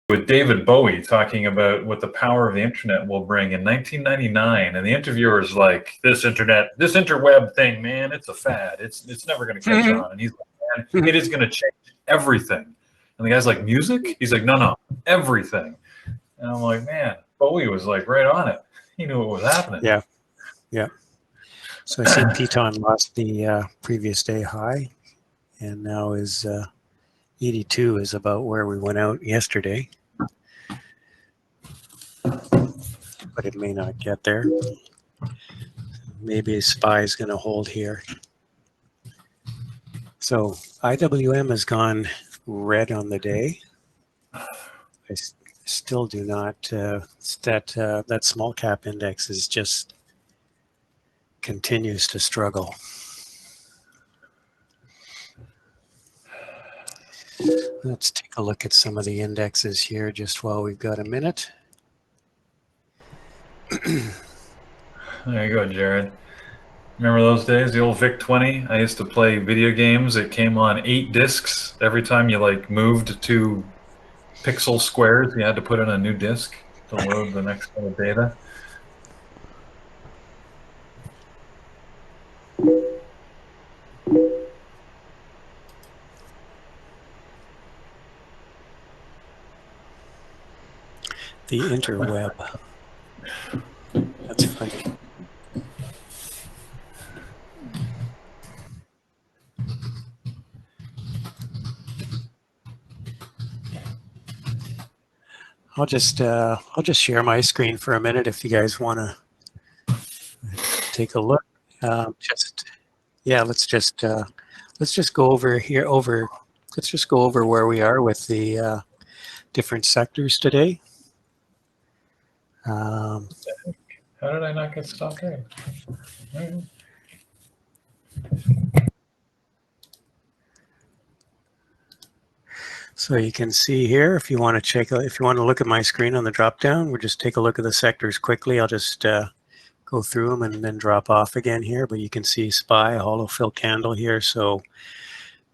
with David Bowie talking about what the power of the internet will bring in 1999, and the interviewer's like, "This interweb thing, man, it's a fad. It's never going to catch on." And he's like, "Man, it is going to change everything." And the guy's like, "Music?" He's like, "No, everything." And I'm like, "Man, Bowie was like right on it. He knew what was happening." Yeah. So I see Piton lost the previous day high, and now is 82 is about where we went out yesterday. But it may not get there. Maybe a SPY is going to hold here. So IWM has gone red on the day. I still do not. That small cap index is just continues to struggle. Let's take a look at some of the indexes here just while we've got a minute. There you go, Jared. Remember those days, the old VIC-20? I used to play video games. It came on 8 discs. Every time you like moved 2 pixel squares, you had to put in a new disk to load the next set of data. The interweb. That's funny. I'll just share my screen for a minute if you guys want to take a look. Let's just go over here let's just go over where we are with the different sectors today. How did I not get stopped there? So you can see here, if you want to look at my screen on the drop down, we'll just take a look at the sectors quickly. I'll just go through them and then drop off again here. But you can see SPY, a hollow fill candle here. So,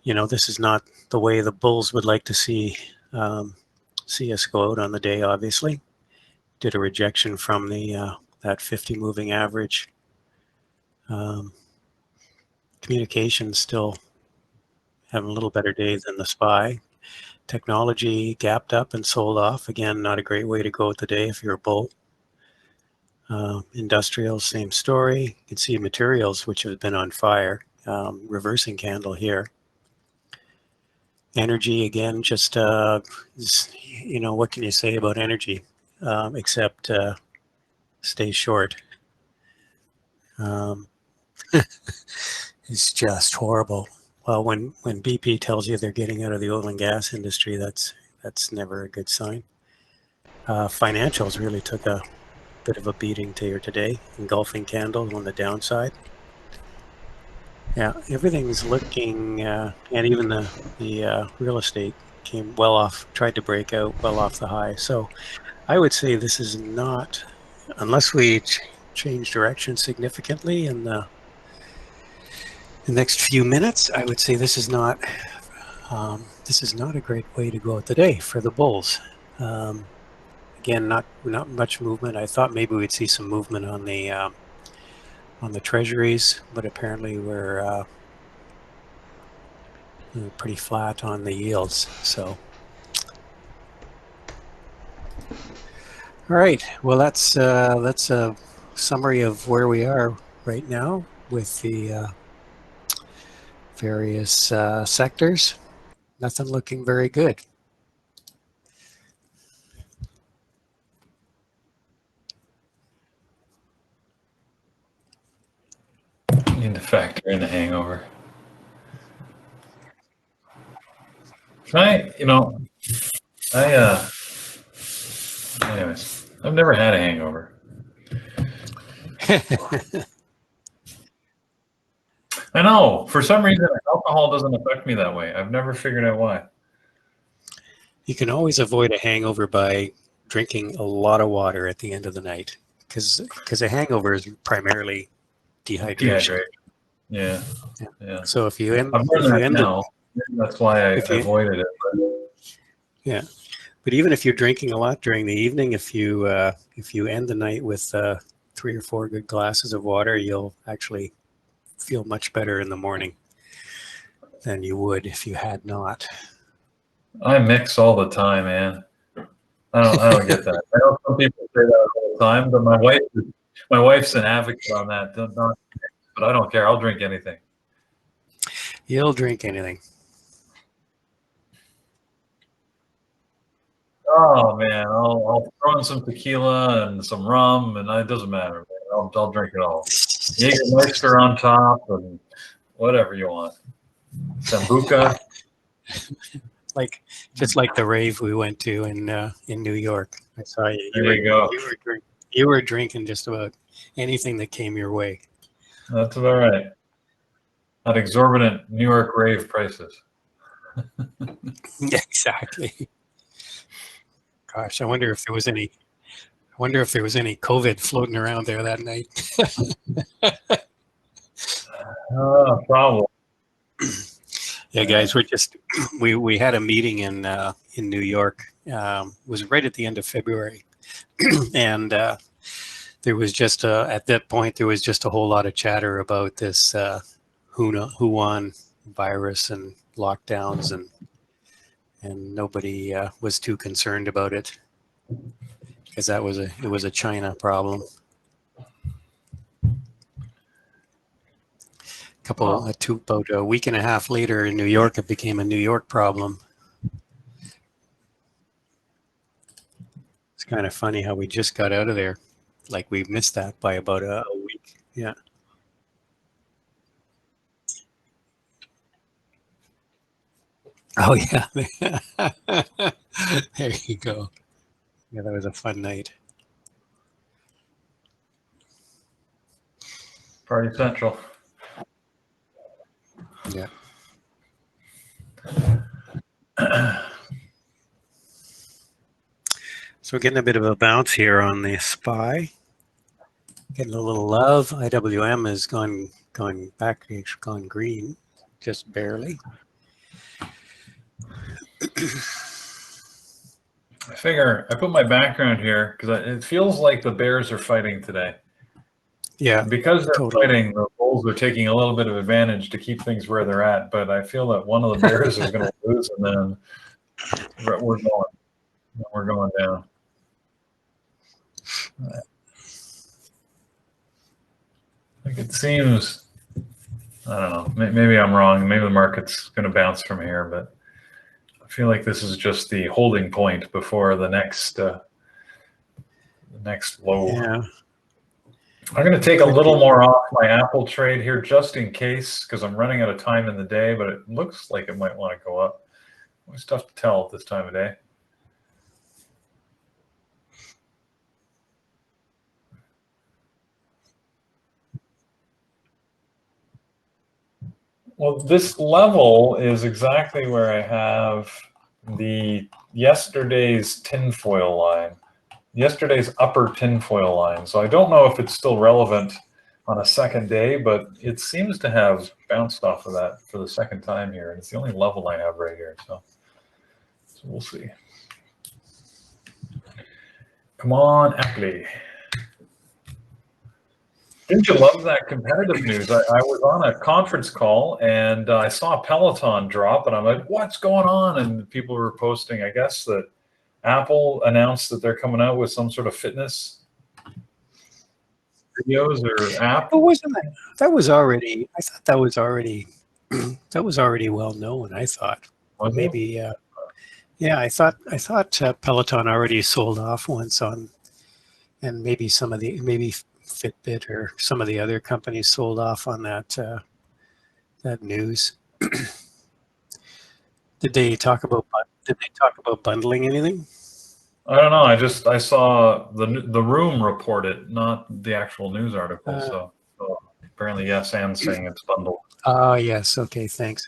this is not the way the bulls would like to see us go out on the day, obviously. Did a rejection from the that 50 moving average. Communications still having a little better day than the SPY. Technology gapped up and sold off. Again, not a great way to go today if you're a bull. Industrials, same story. You can see materials, which have been on fire. Reversing candle here. Energy, again, just, what can you say about energy except stay short. It's just horrible. Well, when BP tells you they're getting out of the oil and gas industry, that's never a good sign. Financials really took a bit of a beating here today. Engulfing candle on the downside. Yeah, everything's looking, and even the real estate came well off, tried to break out well off the high. So I would say this is not, unless we change direction significantly in the next few minutes, I would say this is not a great way to go out today for the bulls. Again, not much movement. I thought maybe we'd see some movement on the treasuries, but apparently we're pretty flat on the yields. So, all right. Well, that's a summary of where we are right now with the various sectors. Nothing looking very good. Need to factor in the hangover. Anyways, I've never had a hangover. I know. For some reason, alcohol doesn't affect me that way. I've never figured out why. You can always avoid a hangover by drinking a lot of water at the end of the night, because a hangover is primarily dehydration. Yeah. So if you end now. That's why I avoided it. But Yeah. But even if you're drinking a lot during the evening, if you end the night with 3 or 4 good glasses of water, you'll actually feel much better in the morning than you would if you had not. I mix all the time, man. I don't get that. I know some people say that all the time, but my wife's an advocate on that. But I don't care. I'll drink anything. You'll drink anything. Oh man, I'll throw in some tequila and some rum, and it doesn't matter. Man. I'll drink it all. Jägermeister on top, and whatever you want. Sambuca. Just like the rave we went to in New York. I saw you. There you go. You were drinking just about anything that came your way. That's about right. At exorbitant New York rave prices. Yeah, exactly. Gosh, I wonder if there was any COVID floating around there that night. Probably. Yeah, guys, we had a meeting in New York. It was right at the end of February, and there was just at that point there was just a whole lot of chatter about this Wuhan virus and lockdowns, and nobody was too concerned about it because it was a China problem. About a week and a half later in New York, it became a New York problem. It's kind of funny how we just got out of there. Like we missed that by about a week. Yeah. Oh yeah. There you go. Yeah, that was a fun night. Party Central. Yeah. So we're getting a bit of a bounce here on the SPY. Getting a little love. IWM has gone back. It's gone green, just barely. I figure I put my background here because it feels like the Bears are fighting today. Yeah, because they're fighting, the Bulls are taking a little bit of advantage to keep things where they're at. But I feel that one of the Bears is going to lose, and then we're going down. Like it seems, I don't know. Maybe I'm wrong. Maybe the market's going to bounce from here, but I feel like this is just the holding point before the next low. Yeah. I'm going to take a little more off my Apple trade here just in case because I'm running out of time in the day, but it looks like it might want to go up. It's tough to tell at this time of day. Well, this level is exactly where I have the yesterday's tinfoil line, yesterday's upper tinfoil line. So I don't know if it's still relevant on a second day, but it seems to have bounced off of that for the second time here. And it's the only level I have right here. So we'll see. Come on, Apple. Didn't you love that competitive news? I was on a conference call and I saw Peloton drop and I'm like, what's going on? And people were posting, I guess, that Apple announced that they're coming out with some sort of fitness videos or app. But wasn't that? That was already. I thought that was already. That was already well known. I thought maybe. Yeah, I thought Peloton already sold off once on, and maybe Fitbit or some of the other companies sold off on that news. Did they talk about bundling anything? I don't know. I saw the room report it, not the actual news article. So apparently, yes, and saying it's bundled. Yes. Okay. Thanks.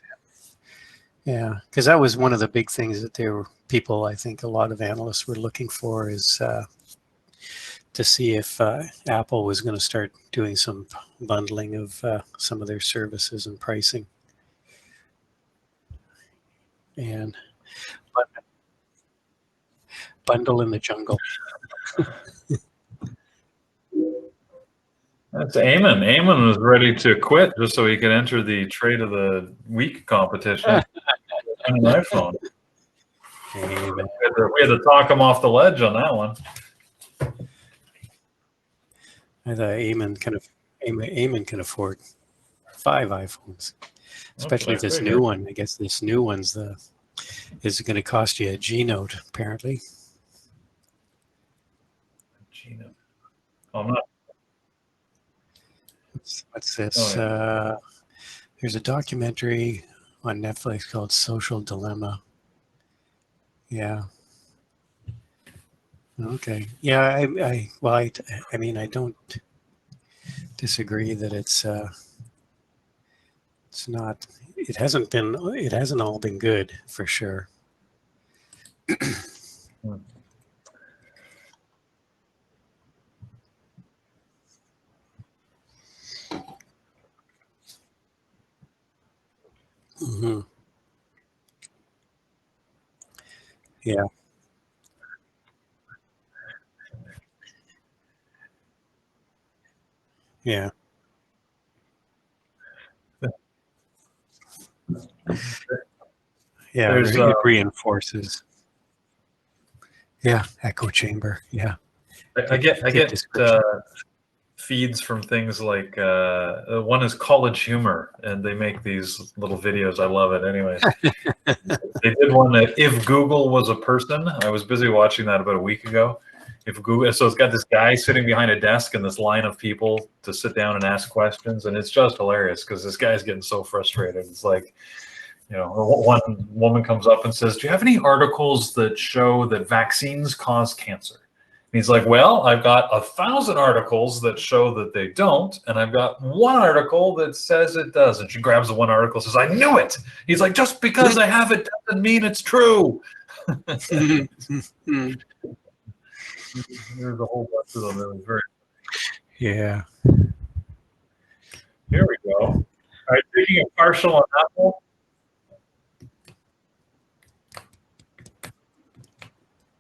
Yeah, because that was one of the big things that people, I think a lot of analysts were looking for is to see if Apple was going to start doing some bundling of some of their services and pricing. bundle in the jungle. That's Eamon. Eamon was ready to quit just so he could enter the trade of the week competition on an iPhone. Amen. We had to talk him off the ledge on that one. I thought Eamon can afford 5 iPhones, especially Okay, this new one. I guess this new one's is going to cost you a G Note, apparently. Gina. Oh, I'm not. What's this? Oh, yeah. There's a documentary on Netflix called Social Dilemma. Yeah. Okay. Yeah. I mean, I don't disagree that it's not. It hasn't all been good for sure. Mm-hmm. Yeah. Yeah. Yeah. There's It reinforces. Yeah. Echo chamber. Yeah. I get feeds from things like one is College Humor, and they make these little videos. I love it. Anyways, they did one that if Google was a person. I was busy watching that about a week ago. If Google, so it's got this guy sitting behind a desk and this line of people to sit down and ask questions, and it's just hilarious because this guy's getting so frustrated. It's like, one woman comes up and says, "Do you have any articles that show that vaccines cause cancer?" And he's like, "Well, I've got 1,000 articles that show that they don't, and I've got one article that says it does." And she grabs the one article and says, "I knew it." He's like, "Just because I have it doesn't mean it's true." There's a whole bunch of them. It was very. Yeah. Here we go. All right, taking a partial on Apple.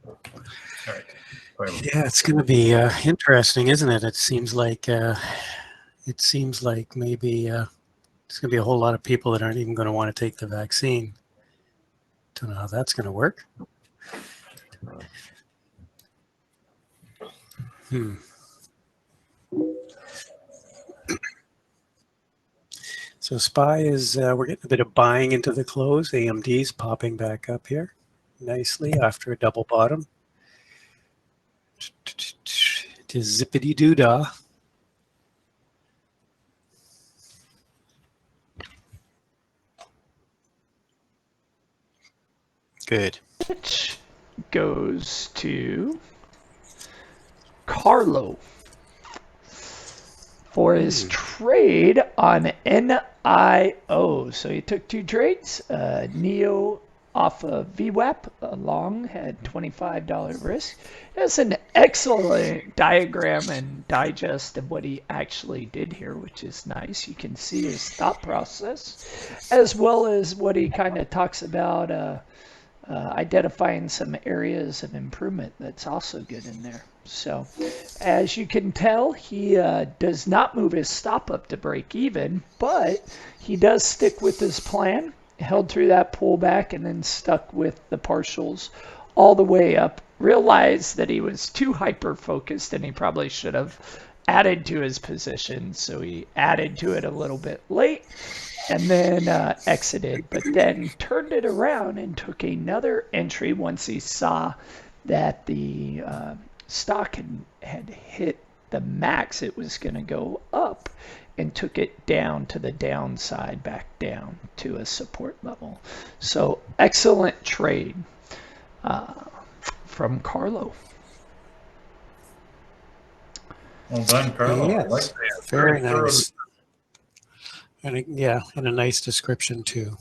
All right. Yeah, it's going to be interesting, isn't it? It seems like maybe there's going to be a whole lot of people that aren't even going to want to take the vaccine. Don't know how that's going to work. So SPY is we're getting a bit of buying into the close. AMD's popping back up here nicely after a double bottom. It is zippity doo dah. Good. Which goes to Carlo for his trade on NIO. So he took 2 trades. Neo off of VWAP, long had $25 risk. That's an excellent diagram and digest of what he actually did here, which is nice. You can see his thought process, as well as what he kind of talks about identifying some areas of improvement that's also good in there. So as you can tell, he does not move his stop up to break even, but he does stick with his plan, held through that pullback, and then stuck with the partials all the way up. Realized that he was too hyper focused and he probably should have added to his position. So he added to it a little bit late and then exited, but then turned it around and took another entry once he saw that the stock had hit the max it was going to go up, and took it down to the downside, back down to a support level. So excellent trade from Carlo. Well done, Carlo. Yes. I like that. Very nice. And and a nice description too.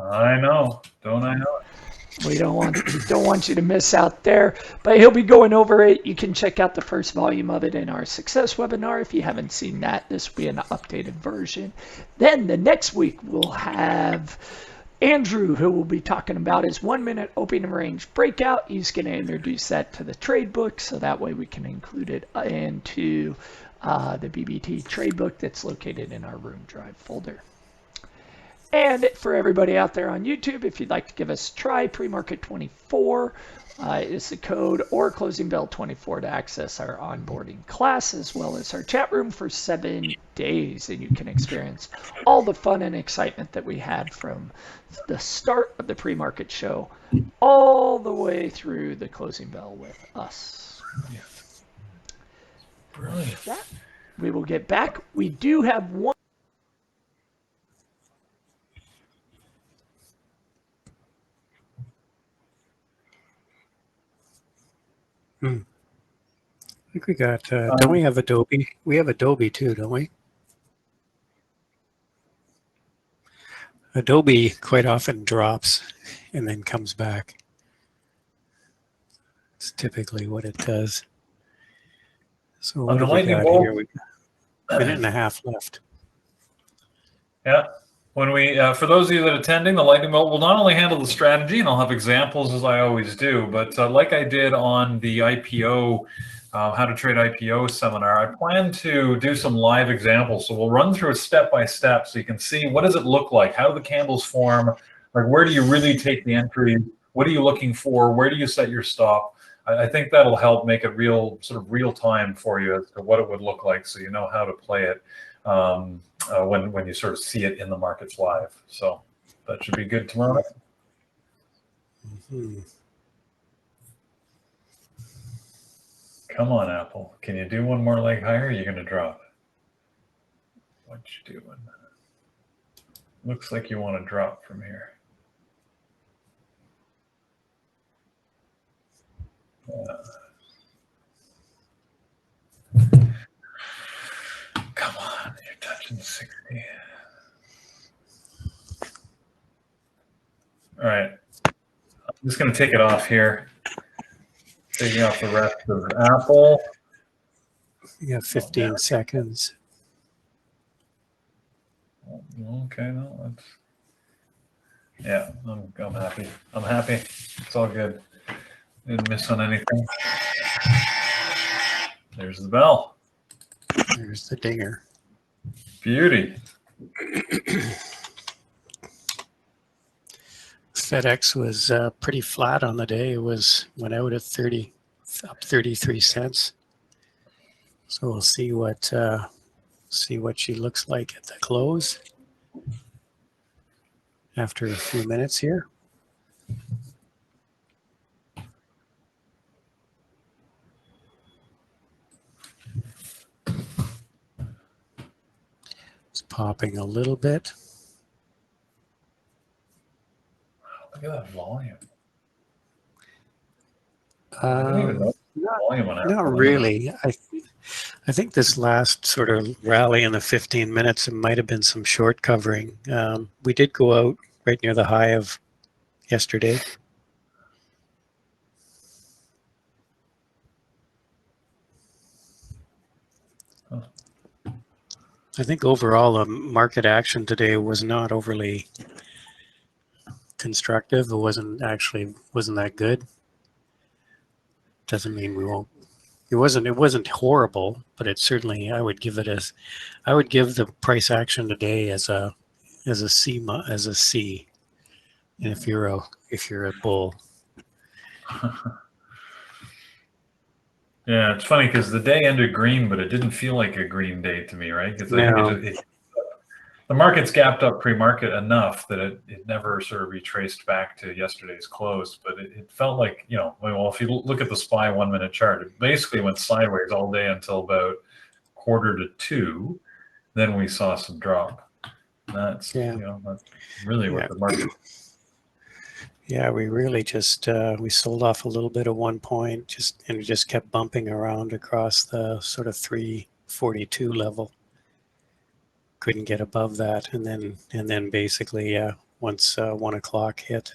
I know. Don't I know it? We don't want you to miss out there, but he'll be going over it. You can check out the first volume of it in our success webinar. If you haven't seen that, this will be an updated version. Then the next week we'll have Andrew, who will be talking about his 1 minute opening range breakout. He's going to introduce that to the trade book, so that way we can include it into the BBT trade book that's located in our Room Drive folder. And for everybody out there on YouTube, if you'd like to give us a try, premarket24 is the code, or closing bell 24 to access our onboarding class, as well as our chat room for 7 days. And you can experience all the fun and excitement that we had from the start of the pre-market show all the way through the closing bell with us. Brilliant. With that, we will get back. We do have one. I think we got, don't we have Adobe? We have Adobe too, don't we? Adobe quite often drops and then comes back. It's typically what it does. So what On the have we lightning got bolt, here? We got a minute and a half left. yeah. When we, for those of you that are attending, the lightning bolt will not only handle the strategy, and I'll have examples as I always do, but like I did on the IPO, how to trade IPO seminar, I plan to do some live examples. So we'll run through it step by step, so you can see what does it look like, how do the candles form, like where do you really take the entry, what are you looking for, where do you set your stop. I think that'll help make it real, sort of real time for you as to what it would look like, so you know how to play it. When you sort of see it in the markets live. So that should be good tomorrow. Mm-hmm. Come on, Apple. Can you do one more leg higher? Or you're going to drop. What you doing? Looks like you want to drop from here. Come on, you're touching 60. All right. I'm just going to take it off here. Taking off the rest of Apple. You have 15 seconds. Okay, no, that's, yeah, I'm happy. I'm happy. It's all good. Didn't miss on anything. There's the bell. There's the dinger. Beauty. FedEx was pretty flat on the day. It went out at 30, up 33 cents. So we'll see what she looks like at the close after a few minutes here. It's popping a little bit. Look at that volume. I didn't even know volume on Not Apple. really. I think this last sort of rally in the 15 minutes, it might have been some short covering. We did go out right near the high of yesterday. I think overall the market action today was not overly constructive. It wasn't that good. Doesn't mean we won't. It wasn't horrible, but it certainly, I would give the price action today as a C, as a C. And if you're a bull. Yeah, it's funny because the day ended green, but it didn't feel like a green day to me, right? Because I think the market's gapped up pre-market enough that it never sort of retraced back to yesterday's close. But it felt like, well, if you look at the SPY 1 minute chart, it basically went sideways all day until about 1:45. Then we saw some drop. That's that's really what the market. Yeah, we really just we sold off a little bit at one point, and it just kept bumping around across the sort of 342 level. Couldn't get above that, and then basically, once 1 o'clock hit,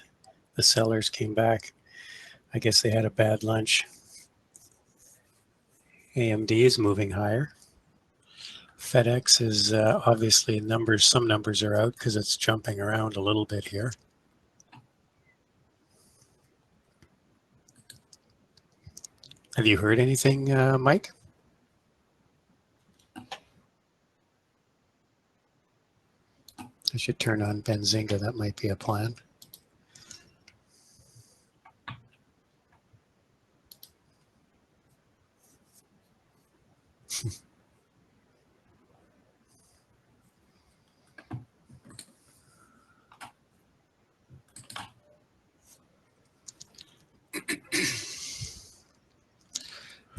the sellers came back. I guess they had a bad lunch. AMD is moving higher. FedEx is obviously some numbers are out because it's jumping around a little bit here. Have you heard anything, Mike? I should turn on Benzinga. That might be a plan.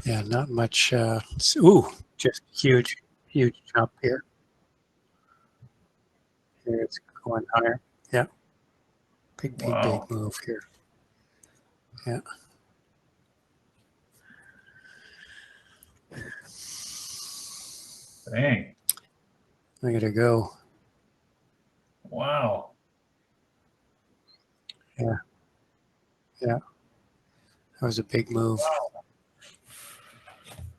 Yeah, not much. Just huge jump here. Here it's going higher. Yeah. Big move here. Yeah. Dang. Look at it go. Wow. Yeah. Yeah. That was a big move. Wow.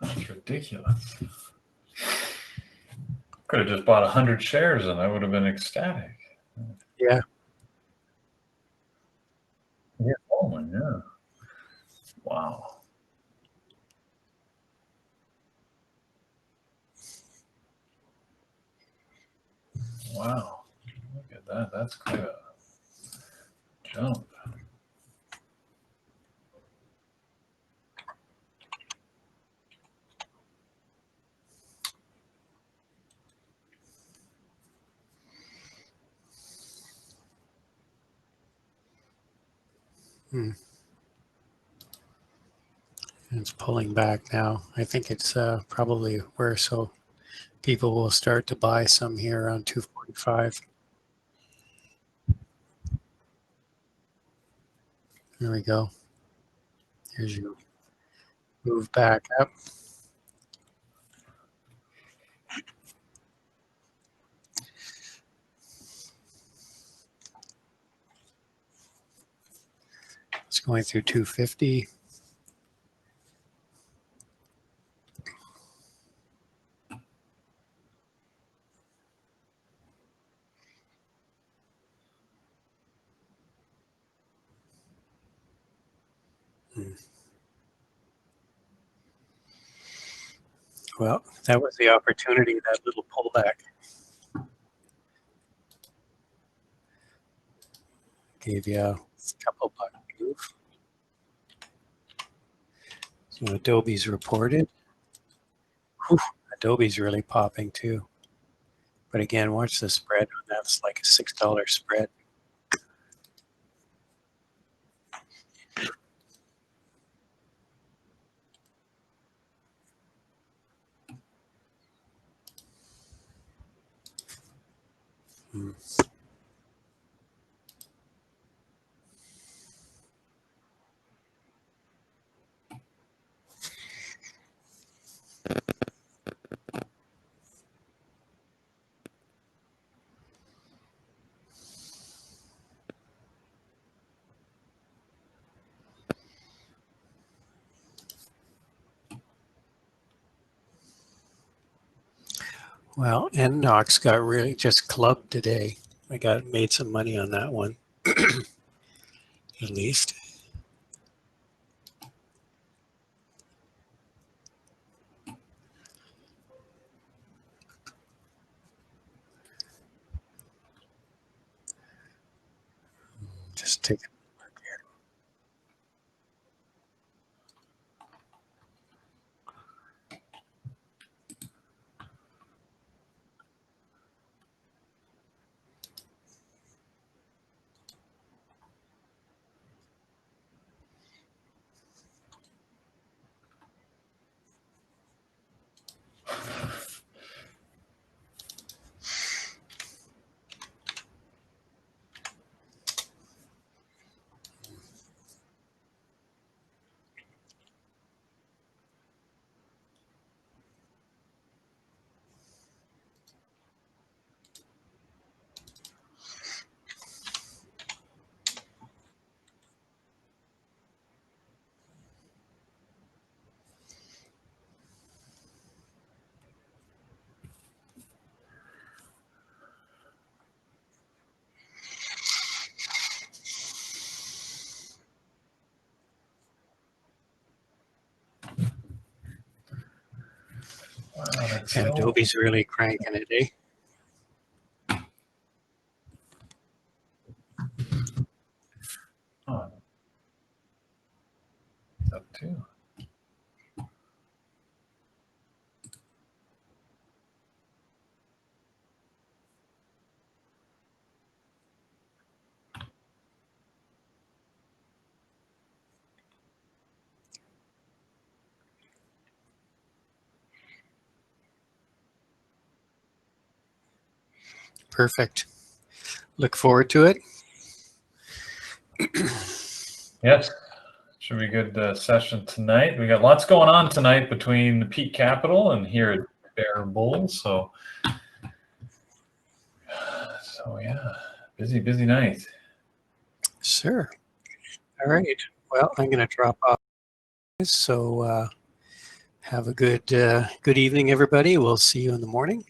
That's ridiculous. Could have just bought 100 shares and I would have been ecstatic. Yeah. Yeah. Oh my God. Wow. Wow. Look at that. That's quite a jump. It's pulling back now. I think it's probably where so people will start to buy some here around 245. There we go. Here's your move back up. It's going through 250. Well, that was the opportunity, that little pullback. Gave you a couple buck move. So Adobe's reported. Whew, Adobe's really popping too. But again, watch the spread. That's like a $6 spread. Well, Knox got really just clubbed today. I made some money on that one, at least. Just take it. And Adobe's really cranking it, eh? Oh. Up too. Perfect. Look forward to it. Yes. Should be a good session tonight. We got lots going on tonight between the Peak Capital and here at Bear Bull. So yeah, busy night. Sure. All right. Well, I'm going to drop off. So have a good evening, everybody. We'll see you in the morning.